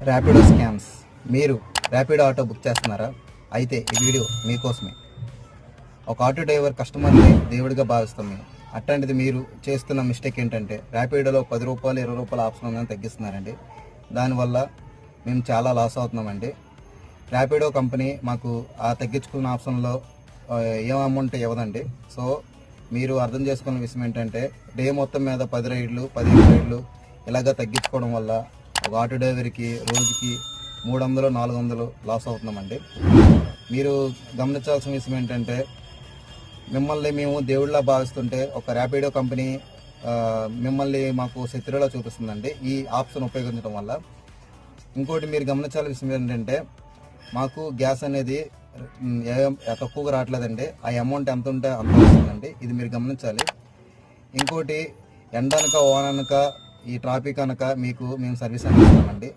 Rapido scams. మీరు Rapido auto book చేస్తున్నారా? అయితే ఈ వీడియో మీకోసమే. ఒక ఆటో డ్రైవర్ కస్టమర్ని దేవుడిగా భావిస్తాం మేము. అట్లాంటిది మీరు చేస్తున్న మిస్టేక్ ఏంటంటే ర్యాపిడోలో ₹10 ₹20 ఆప్షన్ ఉందని తగ్గిస్తున్నారండి. దానివల్ల మేము చాలా లాస్ అవుతున్నామండి. ర్యాపిడో కంపెనీ మాకు ఆ తగ్గించుకున్న ఆప్షన్లో ఏం అమౌంట్ ఇవ్వదండి. సో మీరు అర్థం చేసుకున్న విషయం ఏంటంటే డే మొత్తం మీద 10 రైడ్లు 15 రైడ్లు ఇలాగ తగ్గించుకోవడం వల్ల ఒక ఆటో డ్రైవర్కి రోజుకి 300 400 లాస్ అవుతున్నామండి. మీరు గమనించాల్సిన విషయం ఏంటంటే మిమ్మల్ని మేము దేవుడిలా భావిస్తుంటే ఒక ర్యాపిడో కంపెనీ మిమ్మల్ని మాకు శత్రువులా చూపిస్తుందండి ఈ ఆప్షన్ ఉపయోగించడం వల్ల. ఇంకోటి మీరు గమనించాల్సిన విషయం ఏంటంటే మాకు గ్యాస్ అనేది తక్కువగా రావట్లేదండి. ఆ అమౌంట్ ఎంత ఉంటే అంత వస్తుందండి. ఇది మీరు గమనించాలి. ఇంకోటి ఎండనక వాననక ఈ ట్రాఫిక్ అనక మీకు మేము సర్వీస్ అందిస్తామండి.